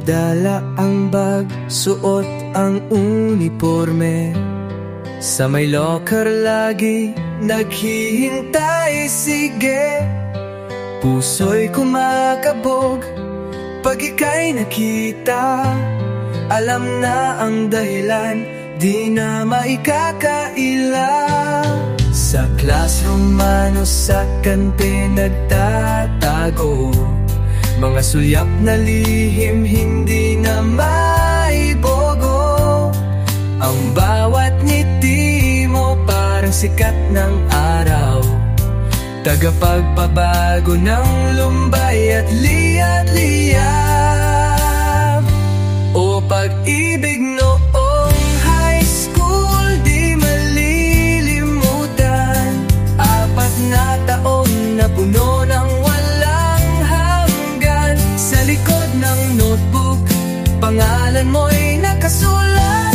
Dala ang bag, suot ang uniforme. Sa may locker lagi naghihintay, sige. Puso'y kumakabog pag ika'y nakita. Alam na ang dahilan, di na maikakaila. Sa classroom man o sa kante nagtatago, mga sulyap na lihim hindi na maibogo. Ang bawat ngiti mo parang sikat ng araw, tagapagpabago ng lumbay at liyab. O pag-ibig noong high school, di malilimutan. 4 na taon na puno ng walang hanggan. Sa likod ng notebook, pangalan mo'y nakasulat.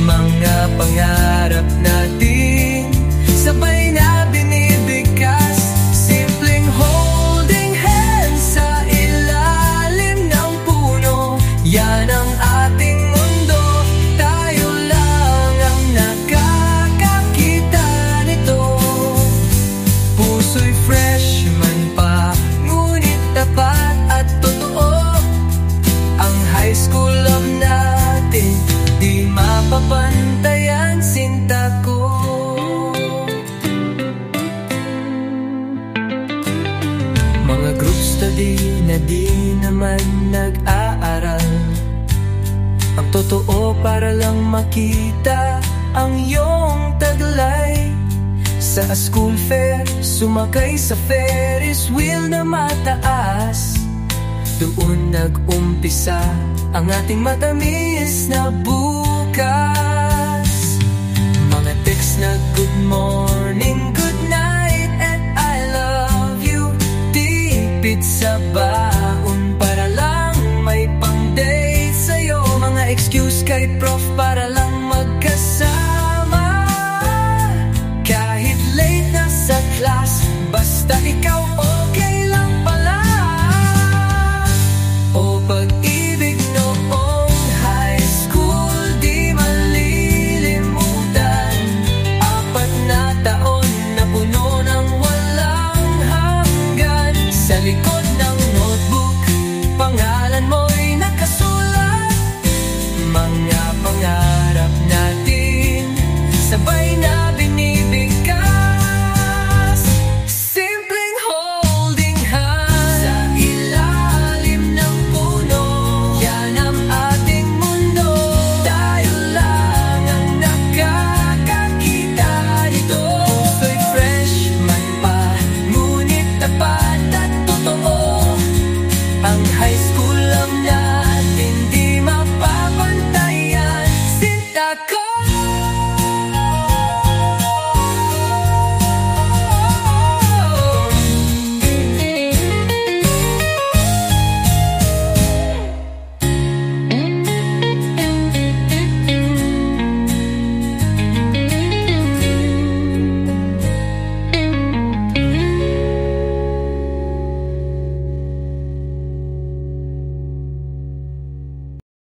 Mga pangarap natin sabay na binibigkas. Simpleng holding hands sa ilalim ng puno, yan ang ating mundo. Tayo lang ang nakakakita nito. Puso'y freshman pa, ngunit tapat at totoo. Ang high school love natin, di mapapantayan, sinta ko. Mga group study na di naman nag-aaral, ang totoo para lang makita ang iyong taglay. Sa school fair, sumakay sa Ferris wheel na mataas. Doon nag-umpisa ang ating matamis na bukas. Mga text na good morning, good night, and I love you. Tipid sa baon para lang may pang-date sa'yo. Mga excuse kay prof para lang magkasama. Kahit late na sa class, basta ikaw